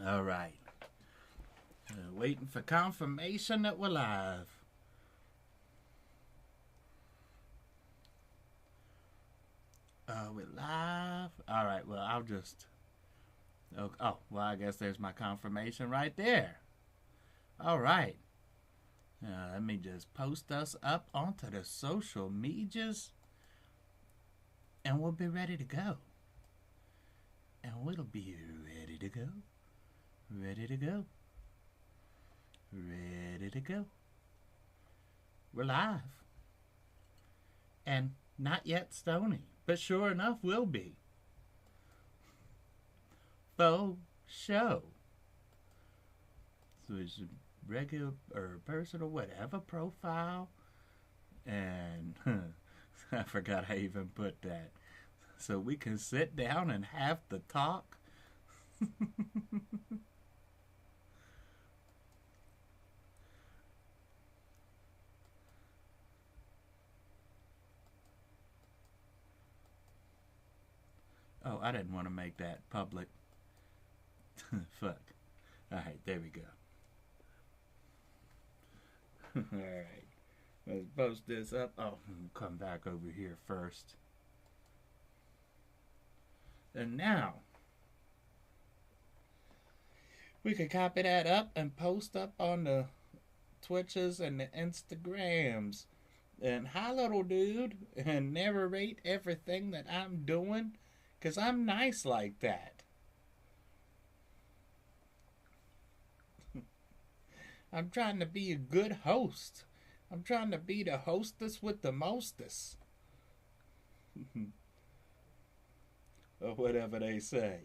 All right. Waiting for confirmation that we're live. We're live. All right. Well, I'll just. Oh, well, I guess there's my confirmation right there. All right. Let me just post us up onto the social medias, and we'll be ready to go. And we'll be ready to go. Ready to go. Ready to go. We're live. And not yet Stoney, but sure enough we'll be. Faux show. So it's a regular or personal whatever profile. And I forgot I even put that. So we can sit down and have the talk. Oh, I didn't want to make that public. Fuck. Alright, there we go. Alright. Let's post this up. Oh, come back over here first. And now, we could copy that up and post up on the Twitches and the Instagrams. And hi, little dude. And narrate everything that I'm doing. Because I'm nice like that. I'm trying to be a good host. I'm trying to be the hostess with the mostest. Or whatever they say.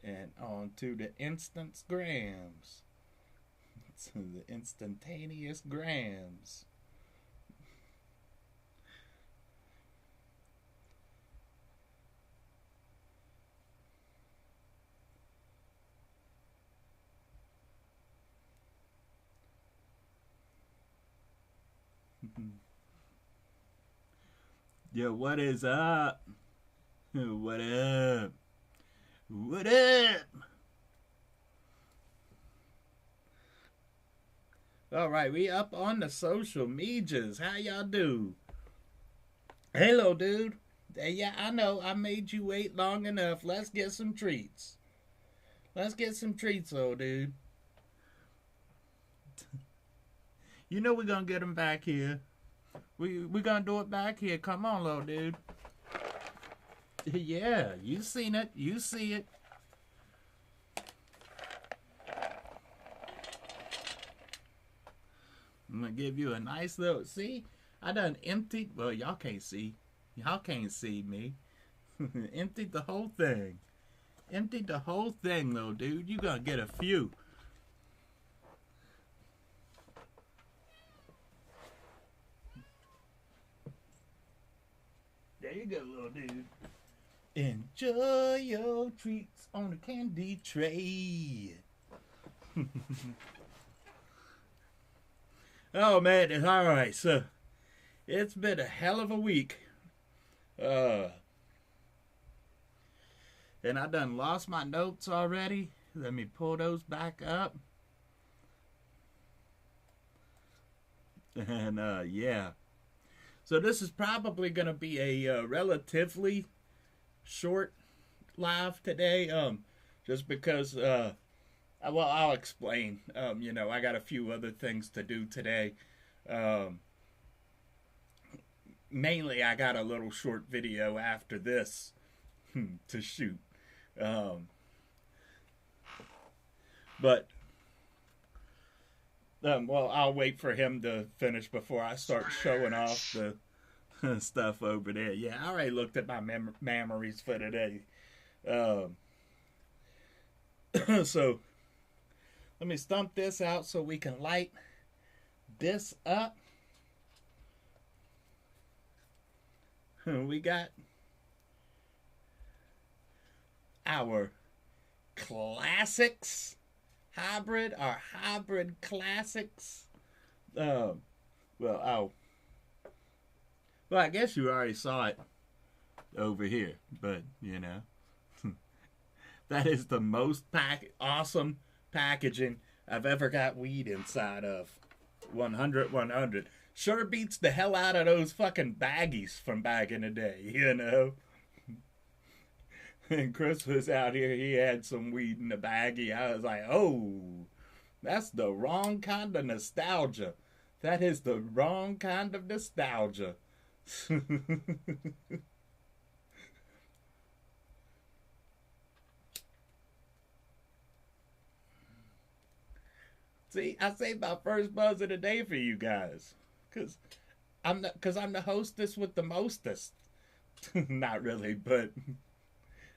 And on to the Instagrams. To the instantaneous grams. Yo, what is up? What up? What up? Alright, we up on the social medias. How y'all do? Hello, dude. Yeah, I know. I made you wait long enough. Let's get some treats. Let's get some treats, old dude. You know we're gonna get them back here. We're gonna do it back here. Come on, little dude. Yeah, you seen it. You see it. I'm gonna give you a nice little. See, I done emptied. Well, y'all can't see. Y'all can't see me. Emptied the whole thing. Emptied the whole thing, little dude. You gonna get a few. There you go, little dude. Enjoy your treats on the candy tray. Oh man, it's alright. So it's been a hell of a week. And I done lost my notes already. Let me pull those back up. And yeah. So this is probably going to be a relatively short live today. Just because, well, I'll explain. You know, I got a few other things to do today. Mainly, I got a little short video after this to shoot. But well, I'll wait for him to finish before I start showing off the stuff over there. Yeah, I already looked at my memories for today. So, let me stump this out so we can light this up. We got our classics. Our hybrid classics Uh, well, oh, well, I guess you already saw it over here, but you know, that is the most awesome packaging I've ever got weed inside of. 100, 100. Sure beats the hell out of those fucking baggies from back in the day, you know? And Chris was out here, he had some weed in the baggie. I was like, oh, that's the wrong kind of nostalgia. That is the wrong kind of nostalgia. See, I saved my first buzz of the day for you guys. Cause I'm the hostess with the mostest. Not really, but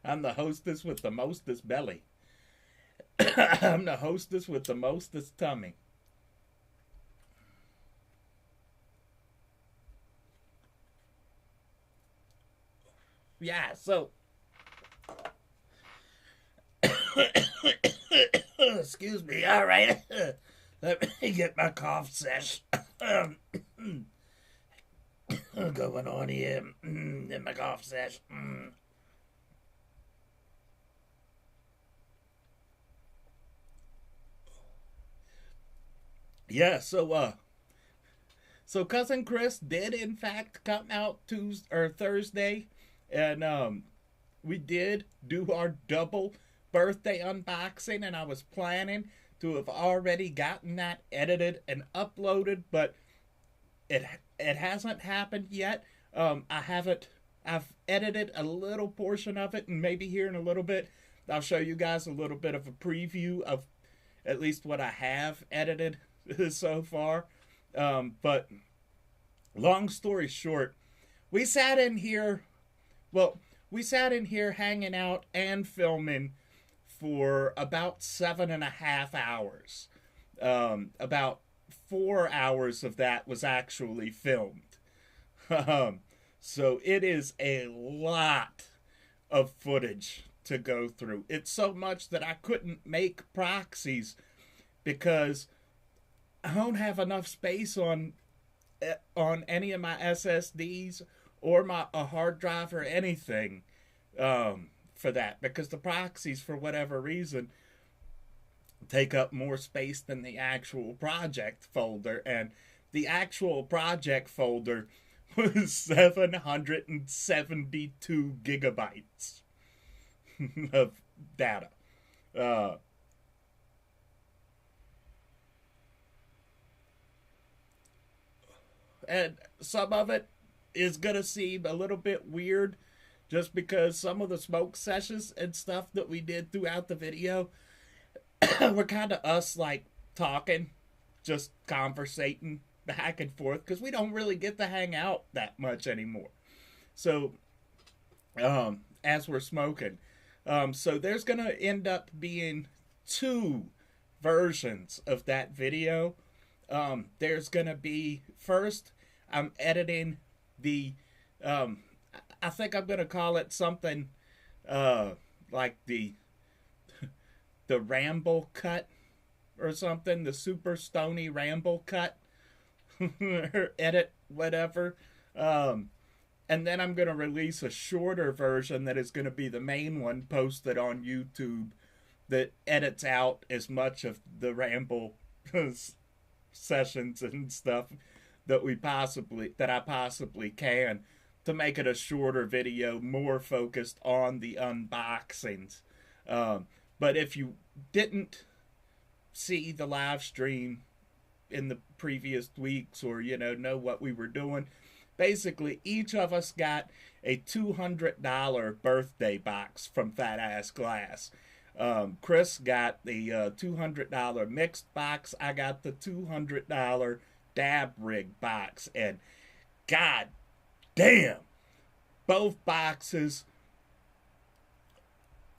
I'm the hostess with the mostest belly. I'm the hostess with the mostest tummy. Yeah, so excuse me. All right, let me get my cough sesh going on here in my cough sesh. Yeah, so cousin Chris did in fact come out Tuesday or Thursday, and we did do our double birthday unboxing, and I was planning to have already gotten that edited and uploaded, but it it hasn't happened yet. I haven't. I've edited a little portion of it, and maybe here in a little bit, I'll show you guys a little bit of a preview of at least what I have edited so far. But long story short, we sat in here. Well, we sat in here hanging out and filming for about 7.5 hours. About 4 hours of that was actually filmed. Um, so it is a lot of footage to go through. It's so much that I couldn't make proxies because I don't have enough space on any of my SSDs or my a hard drive or anything for that, because the proxies, for whatever reason, take up more space than the actual project folder, and the actual project folder was 772 gigabytes of data. Uh, and some of it is going to seem a little bit weird just because some of the smoke sessions and stuff that we did throughout the video were kind of us like talking, just conversating back and forth, because we don't really get to hang out that much anymore. So, as we're smoking, so there's gonna end up being two versions of that video. There's gonna be first, I'm editing the, um, I think I'm gonna call it something like the Ramble cut or something, the Super Stoney Ramble cut, or edit, whatever. And then I'm going to release a shorter version that is going to be the main one posted on YouTube that edits out as much of the Ramble sessions and stuff that I possibly can, to make it a shorter video, more focused on the unboxings. But if you didn't see the live stream in the previous weeks, or know what we were doing, basically each of us got a $200 birthday box from Fat Ass Glass. Chris got the $200 mixed box. I got the $200 dab rig box, and god damn, both boxes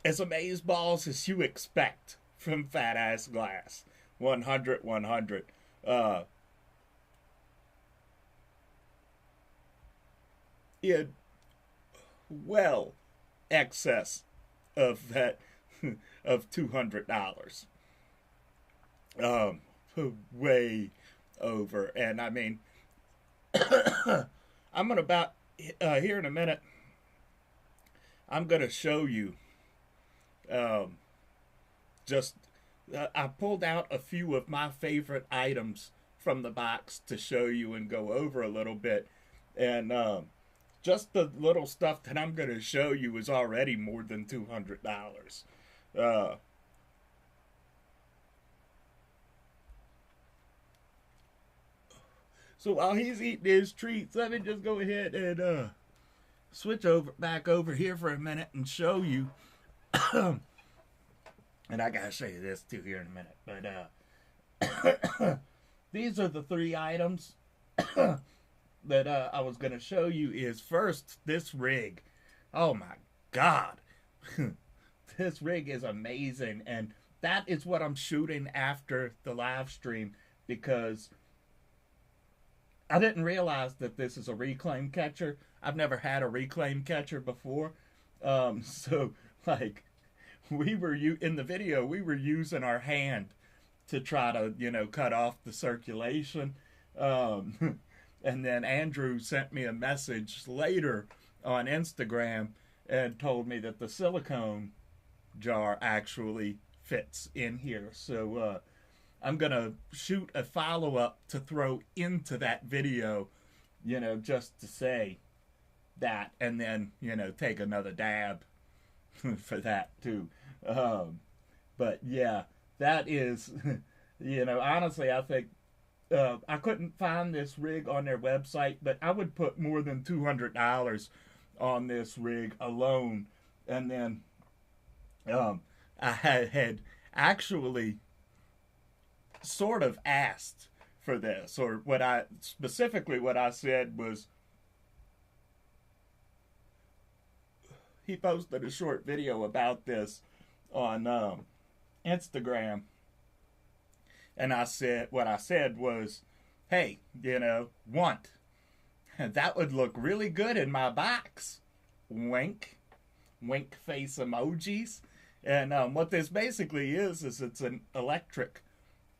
as amazeballs as you expect from Fat Ass Glass. 100, 100. In well excess of that of $200. Um, way over. And I mean, I'm gonna about here in a minute. I'm gonna show you um, just I pulled out a few of my favorite items from the box to show you and go over a little bit. And just the little stuff that I'm going to show you is already more than $200. So while he's eating his treats, let me just go ahead and switch over back over here for a minute and show you. And I gotta show you this too here in a minute. But these are the three items that I was gonna show you. Is first this rig. Oh my God, this rig is amazing, and that is what I'm shooting after the live stream because I didn't realize that this is a reclaim catcher. I've never had a reclaim catcher before, so like we were in the video we were using our hand to try to cut off the circulation, and then Andrew sent me a message later on Instagram and told me that the silicone jar actually fits in here. So I'm gonna shoot a follow-up to throw into that video, just to say that, and then take another dab for that too. But yeah, that is honestly I think I couldn't find this rig on their website, but I would put more than $200 on this rig alone. And then I had actually sort of asked for this, or what I said was, he posted a short video about this on Instagram, and what I said was, hey, that would look really good in my box. Wink, wink face emojis. And what this basically is it's an electric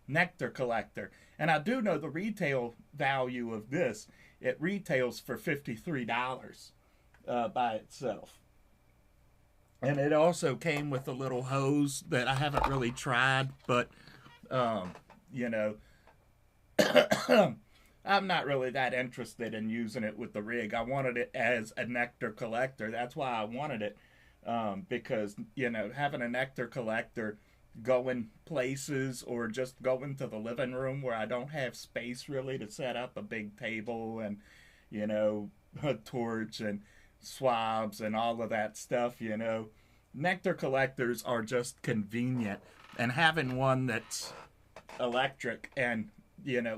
nectar collector. And I do know the retail value of this. It retails for $53 by itself. And it also came with a little hose that I haven't really tried, but, I'm not really that interested in using it with the rig. I wanted it as a nectar collector. That's why I wanted it, because, having a nectar collector going places or just going to the living room where I don't have space really to set up a big table and, a torch and swabs and all of that stuff, nectar collectors are just convenient, and having one that's electric, and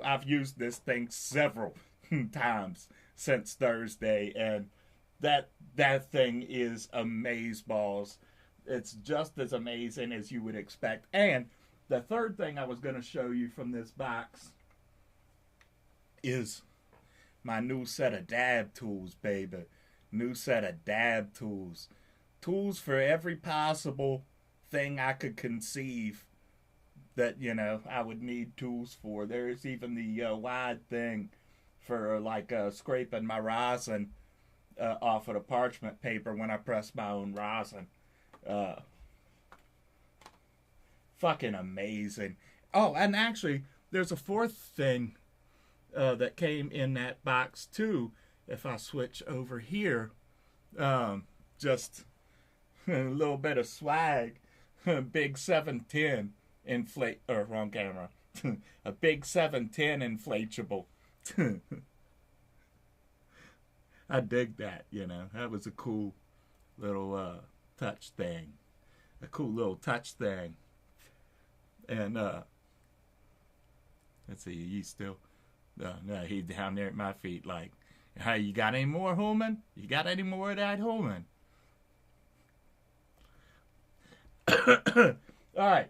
I've used this thing several times since Thursday, and that thing is amazeballs. It's just as amazing as you would expect. And the third thing I was going to show you from this box is my new set of dab tools, baby. New set of dab tools. Tools for every possible thing I could conceive that, I would need tools for. There's even the wide thing for, scraping my rosin off of the parchment paper when I press my own rosin. Fucking amazing. Oh, and actually, there's a fourth thing that came in that box, too. If I switch over here, just a little bit of swag. Big 710 wrong camera. A big 710 inflatable. I dig that, That was a cool little touch thing. A cool little touch thing. And let's see, you still no, he's down there at my feet like, hey, you got any more, Holman? You got any more of that, Holman? Alright.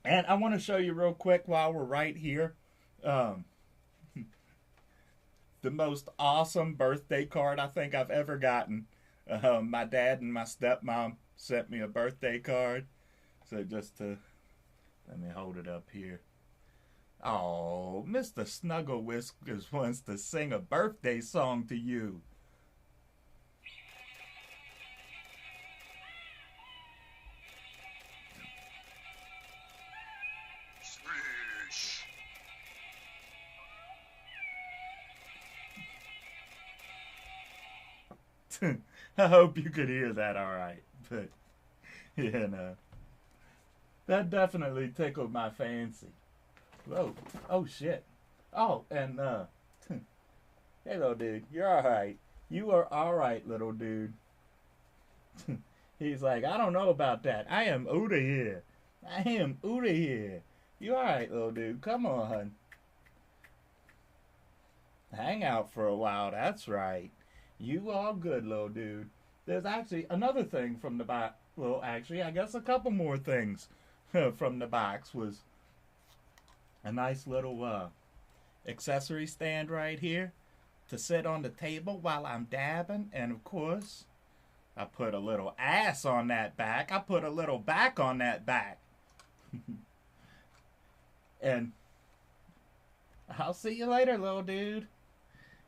And I want to show you real quick while we're right here. The most awesome birthday card I think I've ever gotten. My dad and my stepmom sent me a birthday card. So just to, let me hold it up here. Oh, Mr. Snuggle Whiskers wants to sing a birthday song to you. Swish. I hope you could hear that all right. But, you know, that definitely tickled my fancy. Whoa. Oh, shit. Oh, and, hey, little dude, you're all right. You are all right, little dude. He's like, I don't know about that. I am outta here. I am outta here. You all right, little dude? Come on. Hang out for a while. That's right. You all good, little dude. There's actually another thing from the box. Well, actually, I guess a couple more things from the box was a nice little accessory stand right here to sit on the table while I'm dabbing. And of course, I put a little ass on that back. I put a little back on that back. And I'll see you later, little dude.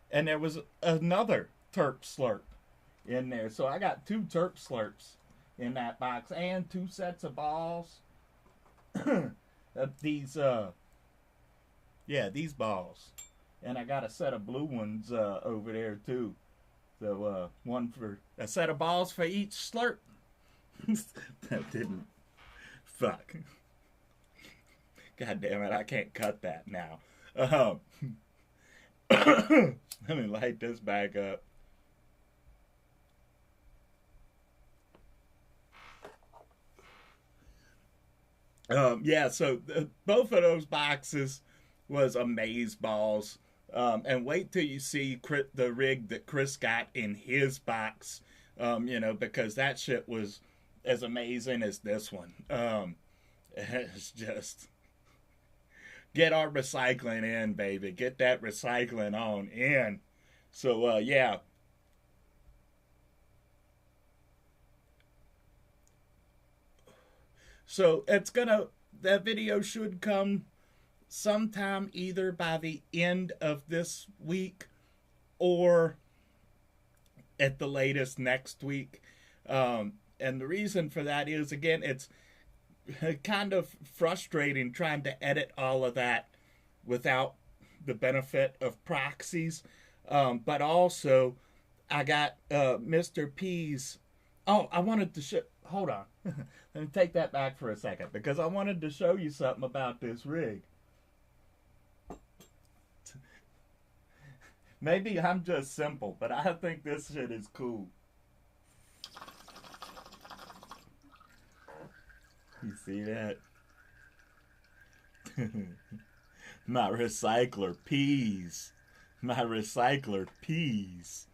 And there was another Terp Slurp in there. So I got two Terp Slurps in that box and two sets of balls. these these balls. And I got a set of blue ones over there too. So one for a set of balls for each slurp. That didn't. Fuck. God damn it! I can't cut that now. Let me light this back up. So both of those boxes was amaze balls. And wait till you see the rig that Chris got in his box, because that shit was as amazing as this one. It's just get our recycling in, baby. Get that recycling on in. So, yeah. So, that video should come sometime either by the end of this week or at the latest next week. And the reason for that is, again, it's kind of frustrating trying to edit all of that without the benefit of proxies. But also, I got Mr. P's. Oh, I wanted to show. Hold on. Let me take that back for a second because I wanted to show you something about this rig. Maybe I'm just simple, but I think this shit is cool. You see that? My recycler peas. My recycler peas.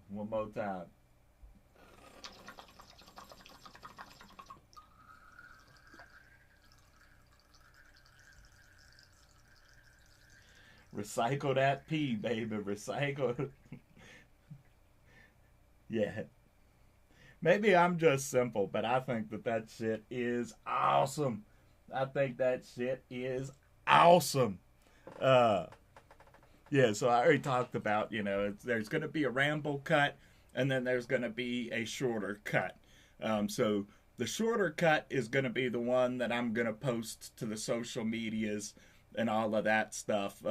One more time. Recycle that pea, baby. Recycle. Yeah. Maybe I'm just simple, but I think that shit is awesome. I think that shit is awesome. So I already talked about, there's going to be a ramble cut, and then there's going to be a shorter cut. So the shorter cut is going to be the one that I'm going to post to the social medias and all of that stuff.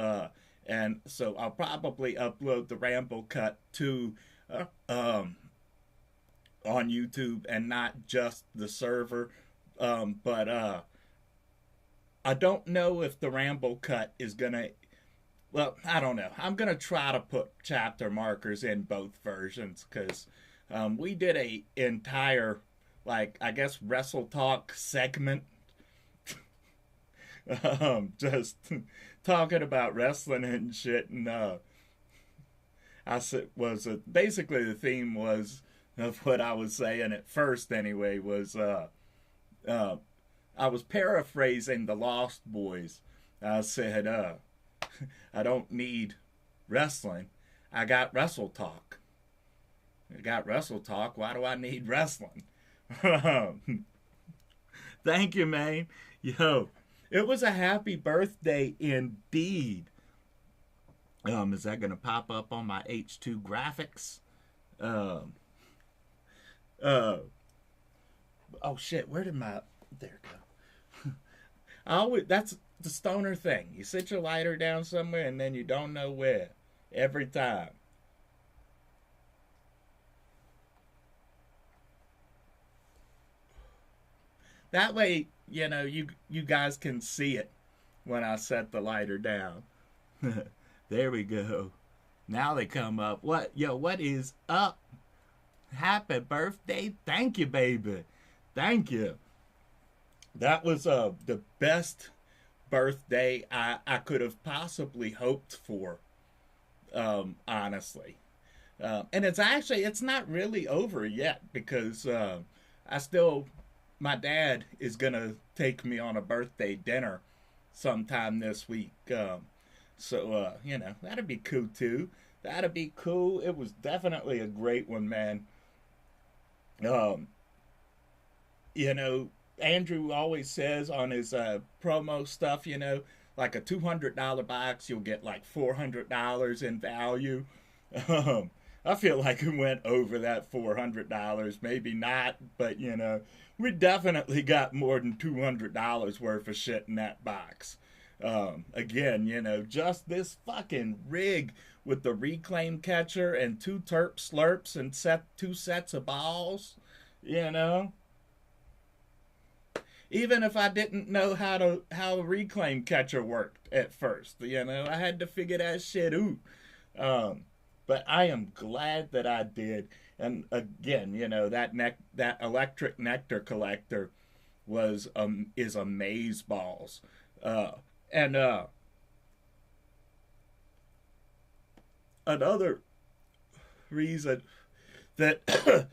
And so I'll probably upload the ramble cut to on YouTube and not just the server. But I don't know if the ramble cut is going to. Well, I don't know. I'm going to try to put chapter markers in both versions because we did a entire, Wrestle Talk segment. Just talking about wrestling and shit. And basically the theme was of what I was saying at first anyway was I was paraphrasing the Lost Boys. I said, I don't need wrestling. I got Wrestle Talk. I got Wrestle Talk. Why do I need wrestling? Thank you, man. Yo. It was a happy birthday indeed. Is that gonna pop up on my H2 graphics? Um, uh, oh shit, where did my there it go? I always that's the stoner thing. You sit your lighter down somewhere and then you don't know where every time. That way, you guys can see it when I set the lighter down. There we go. Now they come up. What is up? Happy birthday. Thank you, baby. Thank you. That was the best birthday I could have possibly hoped for, honestly. And it's not really over yet because I still, my dad is going to take me on a birthday dinner sometime this week. That'd be cool too. That'd be cool. It was definitely a great one, man. Um, you know, Andrew always says on his promo stuff, like a $200 box, you'll get like $400 in value. Um, I feel like it went over that $400. Maybe not, but we definitely got more than $200 worth of shit in that box. Again, just this fucking rig with the reclaim catcher and two terp slurps and two sets of balls, you know. Even if I didn't know how a reclaim catcher worked at first, I had to figure that shit out. But I am glad that I did. And again, that electric nectar collector is amaze balls. And another reason that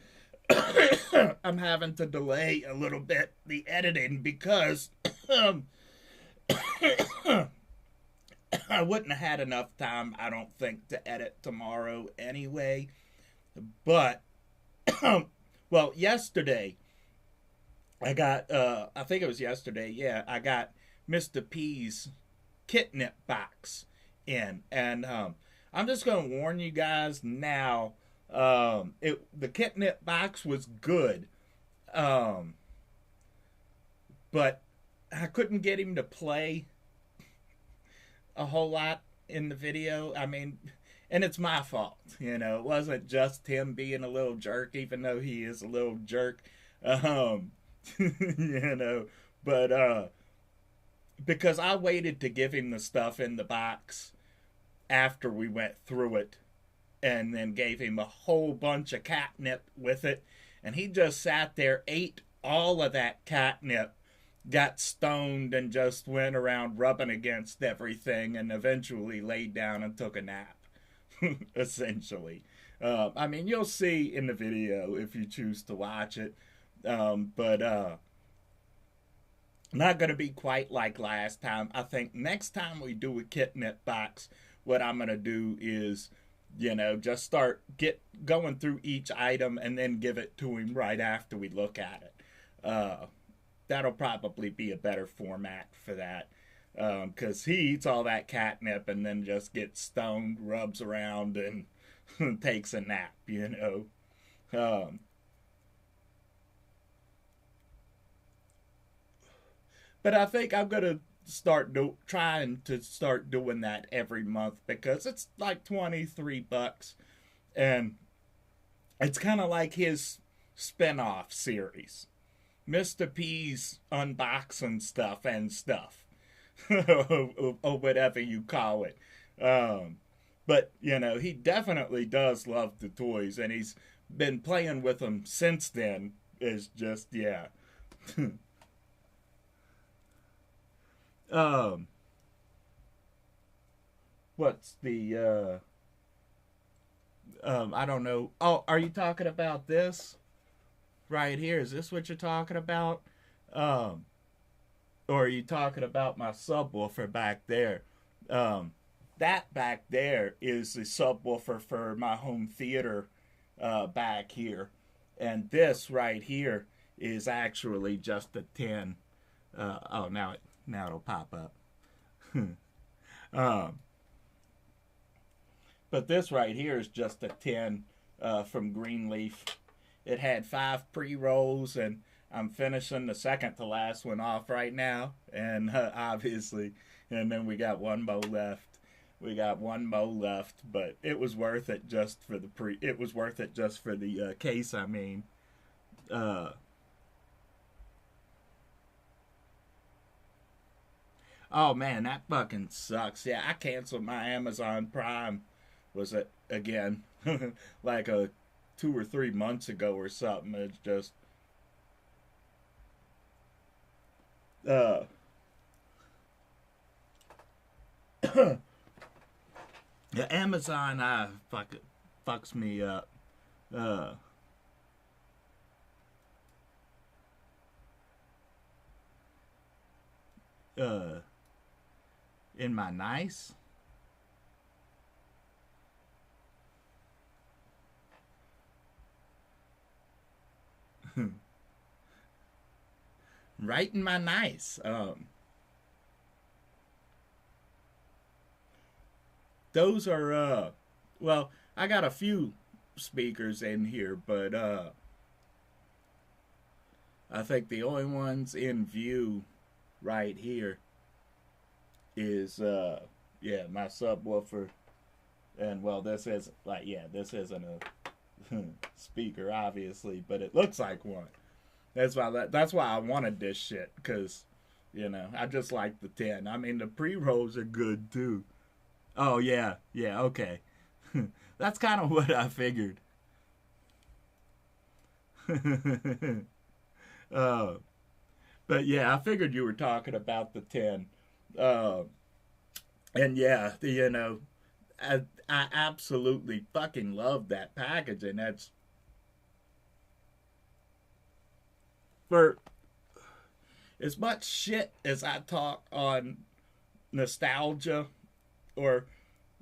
I'm having to delay a little bit the editing because I wouldn't have had enough time, I don't think, to edit tomorrow anyway. But, well, yesterday, I think it was yesterday, yeah, I got Mr. P's Kitnip box in. And I'm just going to warn you guys now, the Kitnip box was good. But I couldn't get him to play a whole lot in the video. I mean, and it's my fault, It wasn't just him being a little jerk, even though he is a little jerk. But because I waited to give him the stuff in the box after we went through it, and then gave him a whole bunch of catnip with it, and he just sat there, ate all of that catnip, got stoned, and just went around rubbing against everything, and eventually laid down and took a nap, essentially. I mean, you'll see in the video if you choose to watch it, but not going to be quite like last time. I think next time we do a Kitnip box, what I'm going to do is, just start going through each item and then give it to him right after we look at it. That'll probably be a better format for that. Because he eats all that catnip and then just gets stoned, rubs around, and takes a nap, But I think I'm going to trying to start doing that every month because it's like $23 and it's kind of like his spin-off series, Mr. P's unboxing stuff or whatever you call it. But he definitely does love the toys, and he's been playing with them since then. It's just, yeah. What's the I don't know. Oh, are you talking about this right here? Is this what you're talking about? Or are you talking about my subwoofer back there? That back there is the subwoofer for my home theater back here, and this right here is actually just a 10. Now it'll pop up. um, but this right here is just a tin from Greenleaf. It had 5 pre-rolls, and I'm finishing the second to last one off right now. And obviously, and then we got one more left. We got one more left, but it was worth it just for the It was worth it just for the case. I mean, oh man, that fucking sucks. Yeah, I canceled my Amazon Prime. Was it again? Like a 2 or 3 months ago or something. It's just uh yeah, Amazon fucks me up. Uh uh in my nice. Right in my nice. Those are well, I got a few speakers in here, but I think the only ones in view right here is yeah, my subwoofer. And well, this is like, yeah, this isn't a speaker obviously, but it looks like one. That's why I wanted this shit, because I just like the 10. I mean, the pre-rolls are good too. Oh yeah, yeah, okay. That's kind of what I figured. uh, but yeah, I figured you were talking about the 10. Uh, and yeah, I absolutely fucking love that package, and that's for as much shit as I talk on nostalgia, or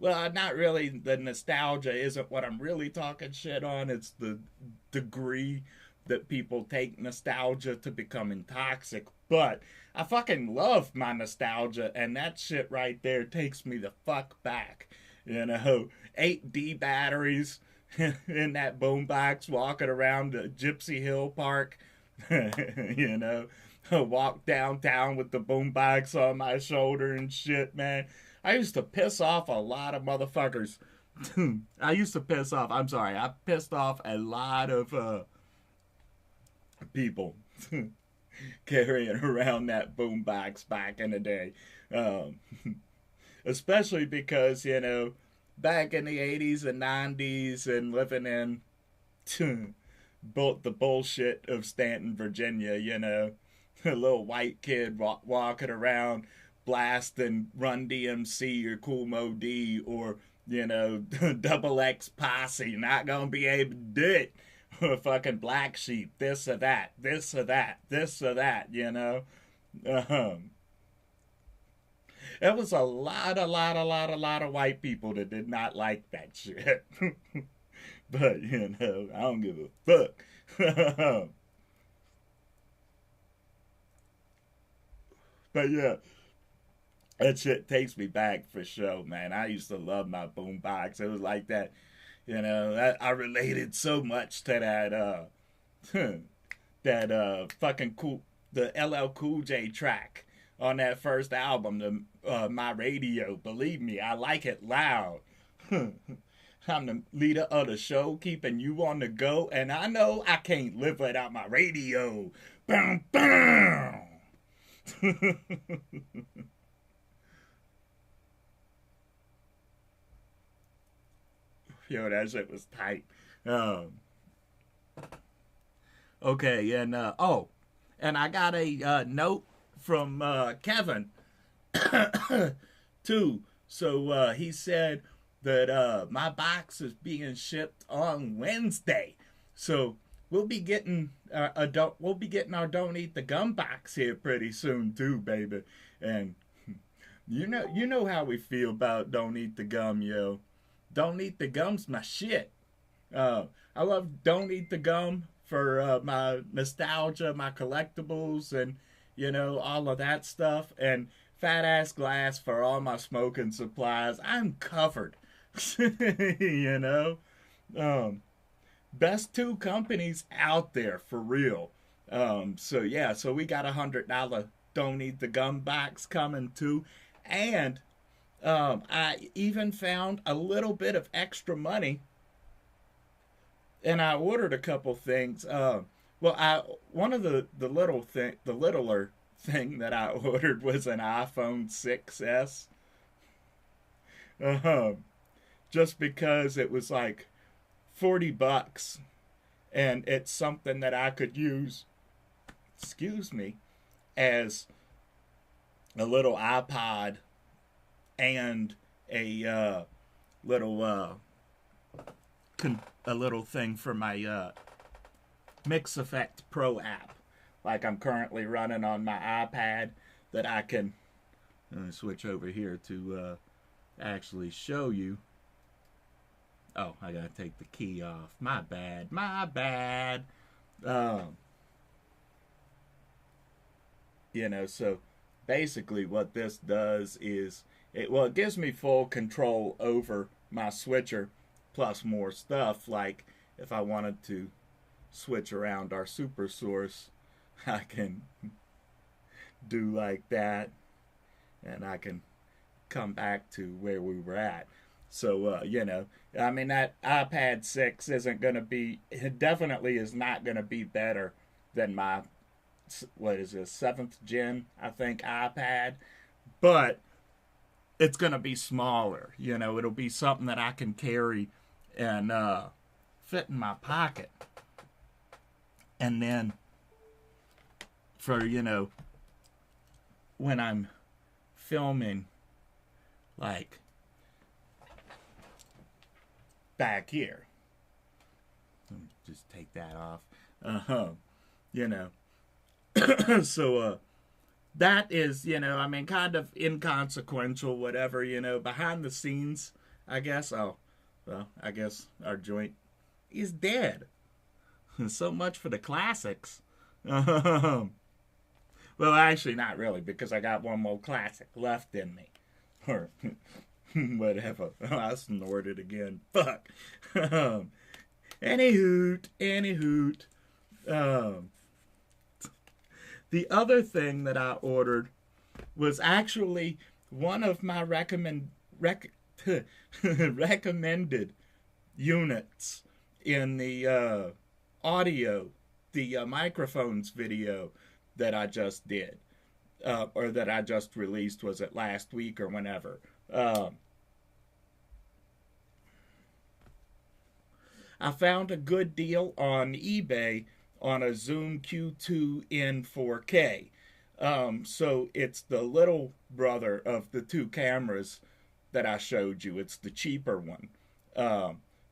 well, not really. The nostalgia isn't what I'm really talking shit on. It's the degree that people take nostalgia to becoming toxic. But I fucking love my nostalgia, and that shit right there takes me the fuck back. 8D batteries in that boombox, walking around the Gypsy Hill Park. Walk downtown with the boombox on my shoulder and shit, man. I used to piss off a lot of motherfuckers. I pissed off a lot of people carrying around that boombox back in the day. Especially because, back in the 80s and 90s and living in the bullshit of Stanton, Virginia, a little white kid walking around blasting Run DMC or Cool Mo D or, Double X Posse, not gonna be able to do it. Or fucking Black Sheep, this or that, this or that, this or that, It was a lot of white people that did not like that shit. But, I don't give a fuck. But yeah, that shit takes me back for sure, man. I used to love my boombox. It was like that, I related so much to that fucking cool, the LL Cool J track on that first album, My Radio. Believe me, I like it loud. I'm the leader of the show, keeping you on the go, and I know I can't live without my radio. Boom, boom. Yo, that shit was tight. Okay, and and I got a note from Kevin too. So he said that my box is being shipped on Wednesday. So we'll be getting our Don't Eat the Gum box here pretty soon too, baby. And you know how we feel about Don't Eat the Gum, yo. Don't Eat the Gum's my shit. I love Don't Eat the Gum for my nostalgia, my collectibles, and you know, all of that stuff, and fat ass glass for all my smoking supplies. I'm covered. You know? Um, Best two companies out there for real. So yeah, so we got $100 Don't Eat the Gum box coming too. And I even found a little bit of extra money, and I ordered a couple things. I one of the littler thing that I ordered was an iPhone 6s. Uh, just because it was like $40, and it's something that I could use. Excuse me, as a little iPod and a little a little thing for my Mix Effect Pro app, like I'm currently running on my iPad, that I can switch over here to actually show you. Oh, I gotta take the key off. My bad. My bad. You know, so basically what this does is it gives me full control over my switcher, plus more stuff. Like if I wanted to switch around our super source, I can do like that, and I can come back to where we were at. So, you know, I mean, that iPad 6 isn't going to be, it definitely is not going to be better than my, what is this, 7th gen, I think, iPad. But it's going to be smaller. You know, it'll be something that I can carry and fit in my pocket. And then for, you know, when I'm filming, like, back here. Let me just take that off. You know. So, that is, you know, I mean, kind of inconsequential, whatever, you know, behind the scenes, I guess. Oh, well, I guess our joint is dead. So much for the classics. Well, actually, not really, because I got one more classic left in me. Or whatever. I snorted again. Fuck. Any hoot. The other thing that I ordered was actually one of my recommended units in the audio, the microphones video that I just did, or that I just released. Was it last week or whenever? I found a good deal on eBay on a Zoom Q2 in 4K. So it's the little brother of the two cameras that I showed you. It's the cheaper one.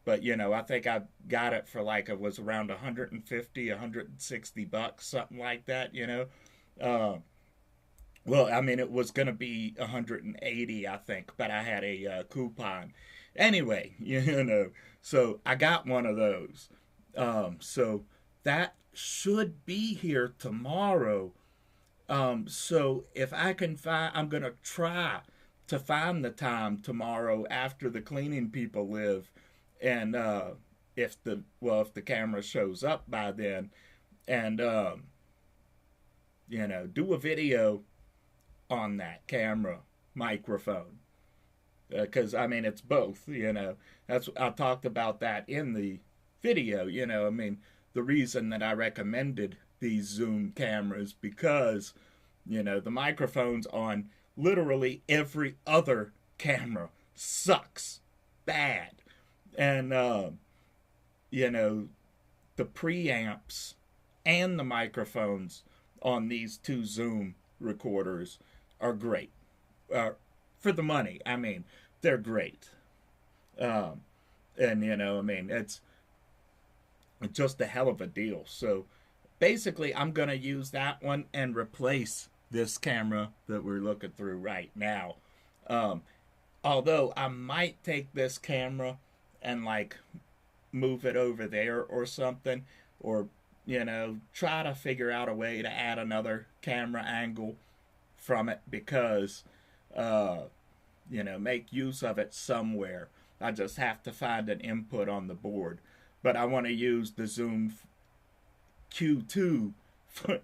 But, you know, I think I got it for like, it was around 150, 160 bucks, something like that, you know. Well, I mean, it was going to be 180, I think, but I had a coupon. Anyway, you know, so I got one of those. So that should be here tomorrow. So if I can find, I'm going to try to find the time tomorrow after the cleaning people leave. And if the camera shows up by then, and, you know, do a video on that camera microphone. Because, I mean, it's both, you know. I talked about that in the video, you know. I mean, the reason that I recommended these Zoom cameras, because, you know, the microphones on literally every other camera sucks bad. And, you know, the preamps and the microphones on these two Zoom recorders are great. For the money, I mean, they're great. And, you know, I mean, it's just a hell of a deal. So, basically, I'm going to use that one and replace this camera that we're looking through right now. Although, I might take this camera and, like, move it over there or something. Or try to figure out a way to add another camera angle from it, because make use of it somewhere. I just have to find an input on the board. But I want to use the Zoom Q2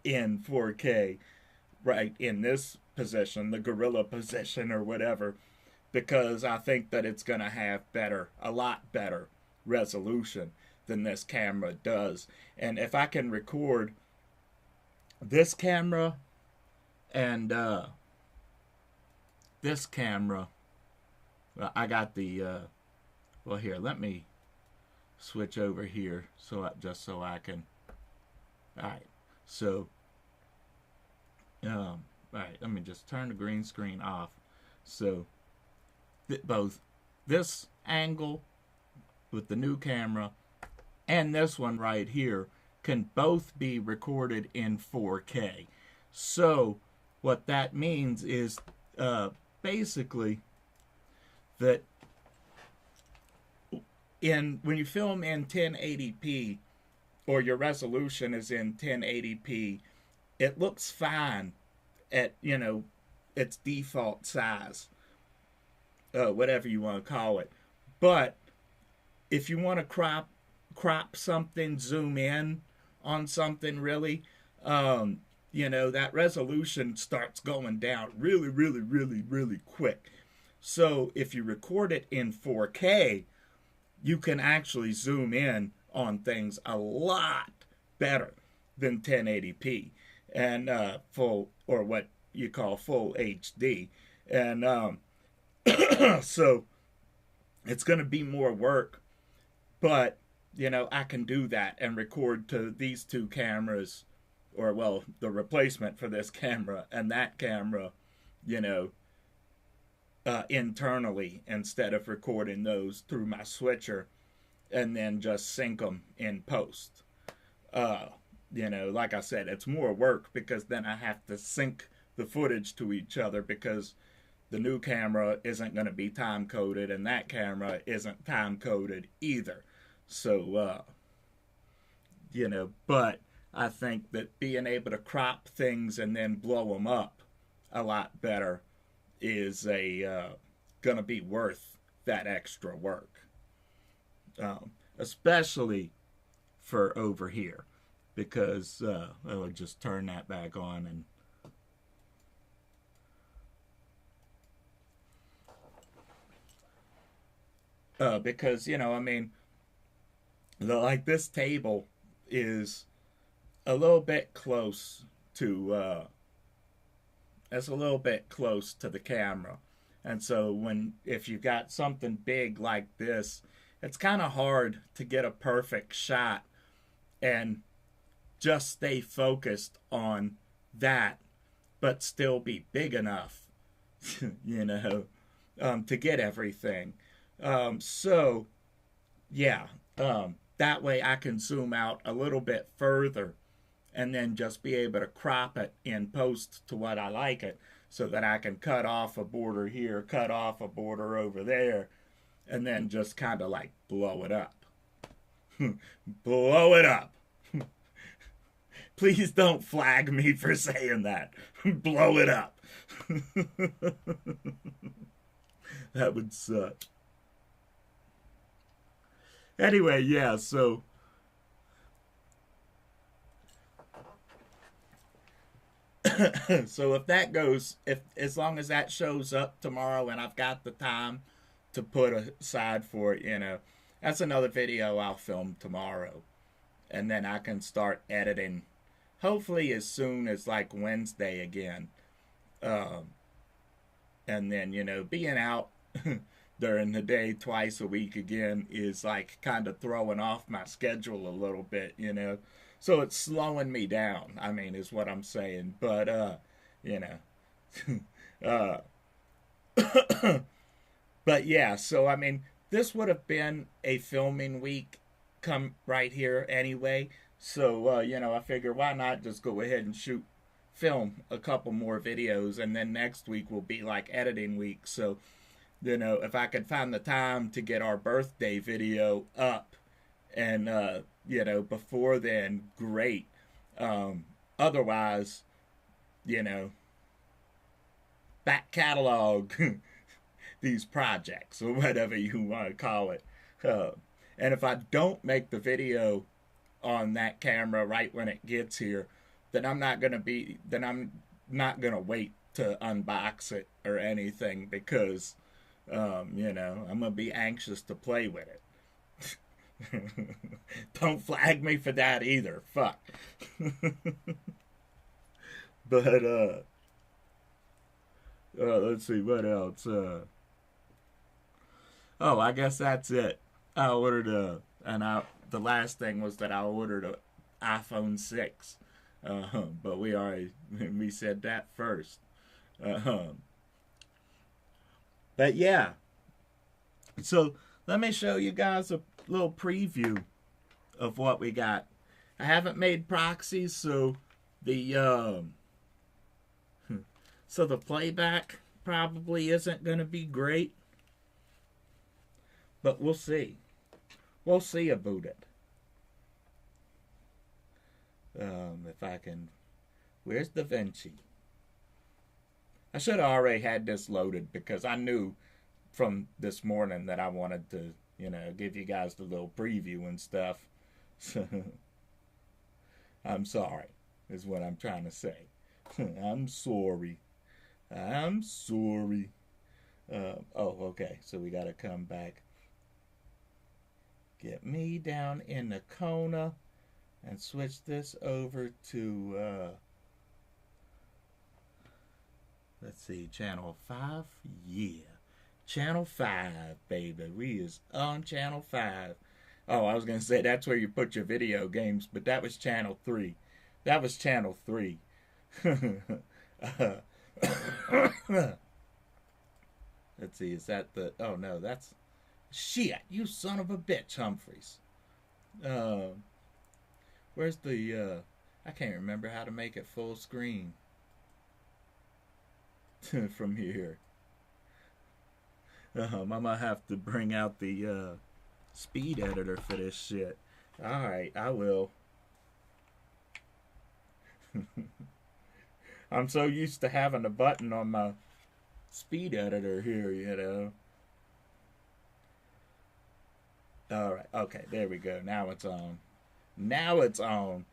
in 4K right in this position, the gorilla position or whatever, because I think that it's going to have a lot better resolution than this camera does. And if I can record this camera and this camera, well, I got the well, here, let me switch over here just so I can. All right, so all right, let me just turn the green screen off. So both this angle with the new camera and this one right here can both be recorded in 4K. So what that means is basically that when you film in 1080p, or your resolution is in 1080p, it looks fine at its default size, whatever you want to call it. But if you want to crop something, zoom in on something really, that resolution starts going down really, really, really, really quick. So if you record it in 4K, you can actually zoom in on things a lot better than 1080p and full, or what you call full HD. And so it's going to be more work, but I can do that and record to these two cameras, or well, the replacement for this camera and that camera, internally, instead of recording those through my switcher and then just sync them in post. Like I said, it's more work because then I have to sync the footage to each other, because the new camera isn't going to be time coded and that camera isn't time coded either. So, but I think that being able to crop things and then blow them up a lot better is going to be worth that extra work. Especially for over here, because I'll just turn that back on and because like this table is a little bit close to it's a little bit close to the camera, and so if you've got something big like this, it's kind of hard to get a perfect shot and just stay focused on that, but still be big enough, to get everything. So, yeah, that way I can zoom out a little bit further and then just be able to crop it in post to what I like it, so that I can cut off a border here, cut off a border over there, and then just kind of like blow it up. Blow it up. Please don't flag me for saying that. Blow it up. That would suck. Anyway, yeah, so so if that goes, as long as that shows up tomorrow and I've got the time to put aside for it, that's another video I'll film tomorrow. And then I can start editing, hopefully as soon as like Wednesday again. And then, being out during the day twice a week again is like kind of throwing off my schedule a little bit, So it's slowing me down, is what I'm saying. But, but yeah, so this would have been a filming week come right here anyway. So, I figure why not just go ahead and film a couple more videos, and then next week will be like editing week. So, if I could find the time to get our birthday video up and before then, great. Otherwise, you know, back catalog these projects or whatever you want to call it. And if I don't make the video on that camera right when it gets here, then I'm not gonna wait to unbox it or anything because I'm gonna be anxious to play with it. Don't flag me for that either. Fuck. But let's see what else. I guess that's it. I ordered the last thing was that I ordered an iPhone 6. But we said that first. But yeah. So let me show you guys a little preview of what we got. I haven't made proxies, so the playback probably isn't going to be great. But we'll see. We'll see about it. If I can... Where's Da Vinci? I should have already had this loaded because I knew from this morning that I wanted to, give you guys the little preview and stuff. So, I'm sorry, is what I'm trying to say. I'm sorry. I'm sorry. Okay, so we got to come back. Get me down in the corner and switch this over to, let's see, channel 5? Yeah. Channel 5, baby. We is on channel 5. Oh, I was going to say that's where you put your video games, but that was channel 3. That was channel 3. Let's see, is that the... Oh, no, that's... Shit, you son of a bitch, Humphreys. Where's the... I can't remember how to make it full screen. From here. I'm gonna have to bring out the speed editor for this shit. Alright, I will. I'm so used to having a button on my speed editor here, Alright, okay, there we go. Now it's on. Now it's on.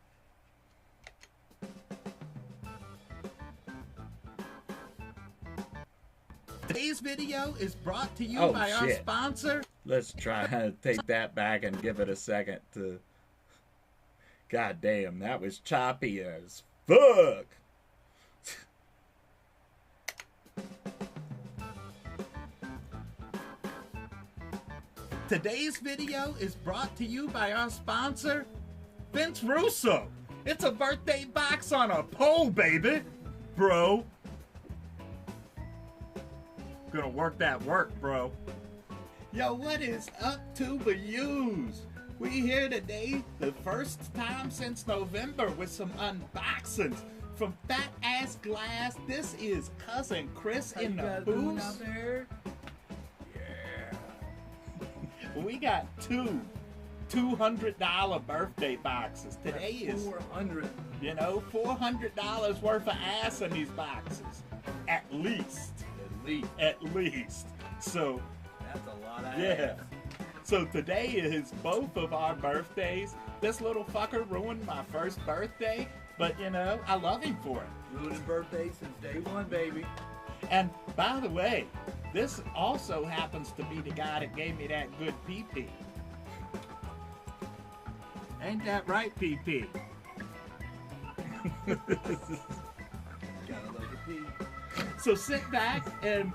Today's video is brought to you by our sponsor. Let's try to take that back and give it a second to... God damn, that was choppy as fuck. Today's video is brought to you by our sponsor, Vince Russo. It's a birthday box on a pole, baby. Bro. Gonna work that work, bro. Yo, what is up, Tuba U's? We here today, the first time since November, with some unboxings from Fat Ass Glass. This is Cousin Chris in the booth. We got two $200 birthday boxes. Today is $400. $400 worth of ass in these boxes. At least. So that's a lot of ass. So today is both of our birthdays. This little fucker ruined my first birthday, but I love him for it. Ruining birthday since day one, baby. And by the way, this also happens to be the guy that gave me that good PP. Ain't that right, PP? Gotta love the pee. So sit back and,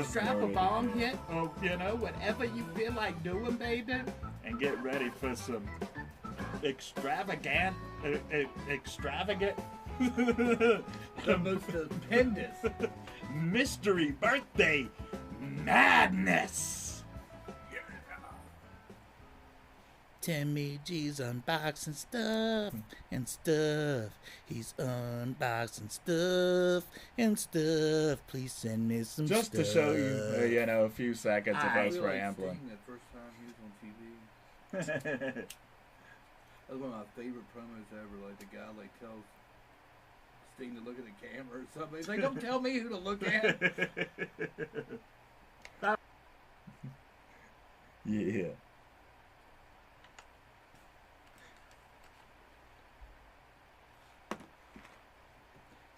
strap a bong hit or, whatever you feel like doing, baby. And get ready for some extravagant the most stupendous mystery birthday madness. Timmy G's unboxing stuff and stuff. He's unboxing stuff and stuff. Please send me some just stuff. Just to show you, a few seconds of us rambling. That first time he was on TV. That's one of my favorite promos ever. Like the guy like tells Sting to look at the camera or something. He's like, "Don't tell me who to look at." Yeah.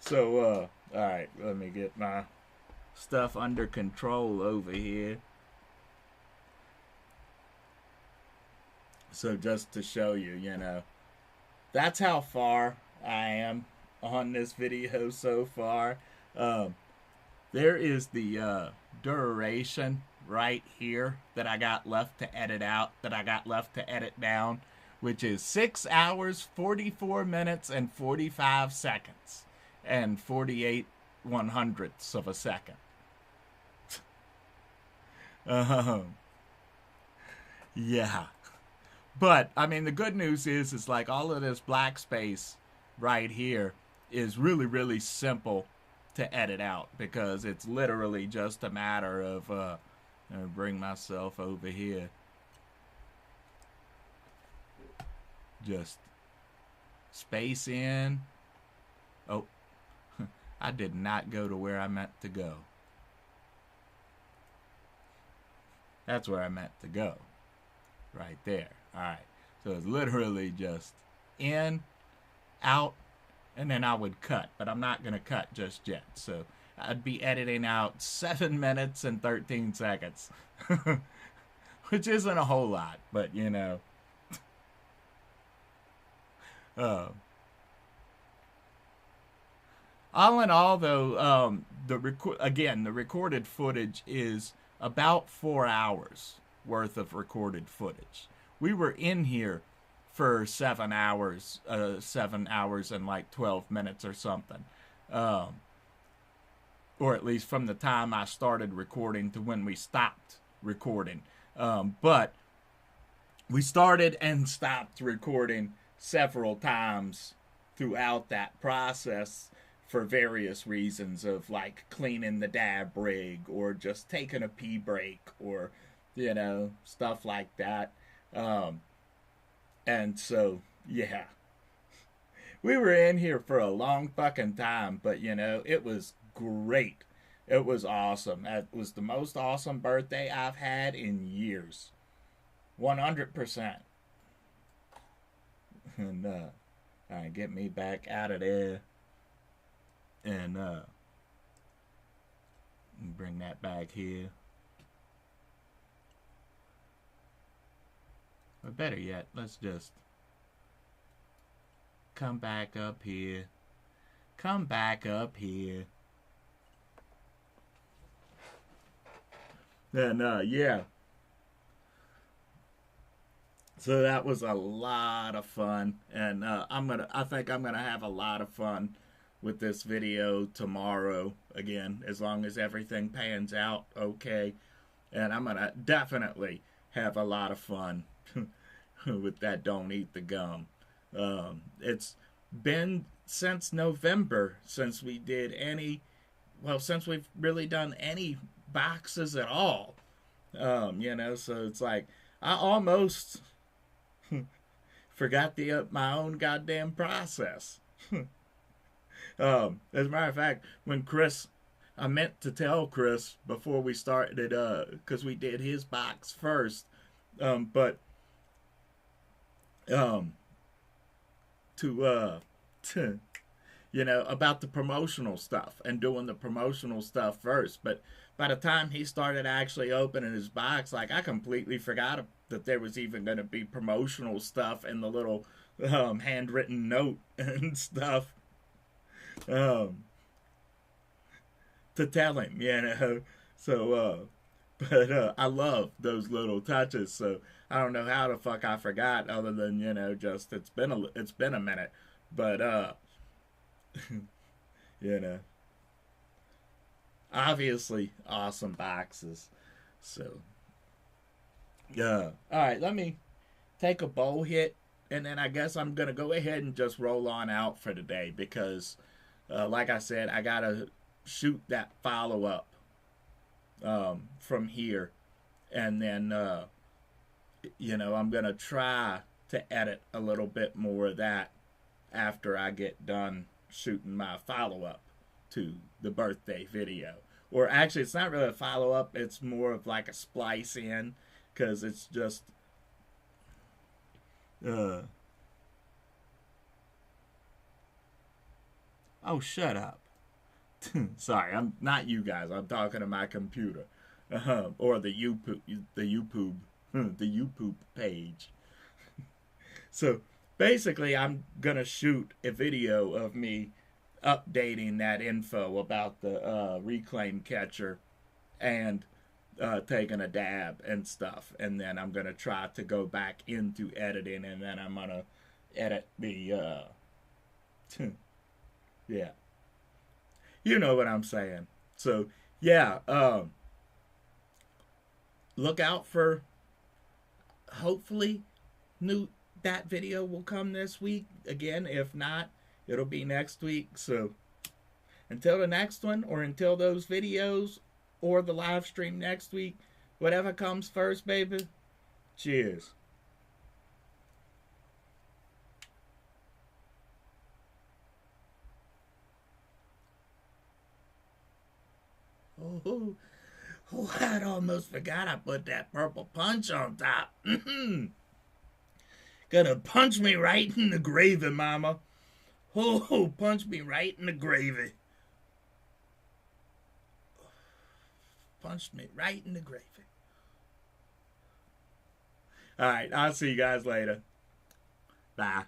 So, alright, let me get my stuff under control over here. So just to show you, you know, that's how far I am on this video so far. There is the duration right here that I got left to edit out, that I got left to edit down, which is 6 hours, 44 minutes, and 45 seconds. And 48 100ths of a second. Yeah. But, I mean, the good news is like all of this black space right here is really, really simple to edit out, because it's literally just a matter of, I'll bring myself over here. Just space in. Oh, I did not go to where I meant to go. That's where I meant to go. Right there. Alright. So it's literally just in, out, and then I would cut. But I'm not going to cut just yet. So I'd be editing out 7 minutes and 13 seconds. Which isn't a whole lot, but you know. All in all, though, the recorded footage is about 4 hours worth of recorded footage. We were in here for 7 hours, 7 hours and like 12 minutes or something. Or at least from the time I started recording to when we stopped recording. But we started and stopped recording several times throughout that process, for various reasons of like cleaning the dab rig or just taking a pee break or, you know, stuff like that. And so, yeah, we were in here for a long fucking time, but you know, it was great. It was awesome. It was the most awesome birthday I've had in years. 100%. And, alright, get me back out of there. And bring that back here. Or better yet, let's just come back up here. Come back up here. And yeah. So that was a lot of fun, and I think I'm gonna have a lot of fun with this video tomorrow again, as long as everything pans out okay. And I'm gonna definitely have a lot of fun with that Don't Eat the Gum. It's been since November since we did since we've really done any boxes at all. You know, so it's like I almost forgot my own goddamn process. As a matter of fact, when I meant to tell Chris before we started, because we did his box first, to you know, about the promotional stuff and doing the promotional stuff first. But by the time he started actually opening his box, like, I completely forgot that there was even going to be promotional stuff in the little handwritten note and stuff. To tell him, you know. So, but I love those little touches. So I don't know how the fuck I forgot, other than, you know, just it's been a minute. But you know, obviously awesome boxes. So yeah. All right, let me take a bowl hit, and then I guess I'm gonna go ahead and just roll on out for today, because like I said, I gotta shoot that follow-up from here, and then you know, I'm going to try to edit a little bit more of that after I get done shooting my follow-up to the birthday video. Or actually, it's not really a follow-up. It's more of like a splice in, because it's just... Oh, shut up. Sorry, I'm not you guys. I'm talking to my computer. Or the YouTube page. So basically, I'm gonna shoot a video of me updating that info about the reclaim catcher and taking a dab and stuff, and then I'm gonna try to go back into editing, and then I'm gonna edit the yeah, you know what I'm saying. So yeah, look out for, hopefully that video will come this week. Again, if not, it'll be next week. So until the next one, or until those videos, or the live stream next week, whatever comes first, baby. Cheers. Oh, I'd almost forgot I put that purple punch on top. Gonna punch me right in the gravy, mama. Oh, punch me right in the gravy. Punched me right in the gravy. All right, I'll see you guys later. Bye.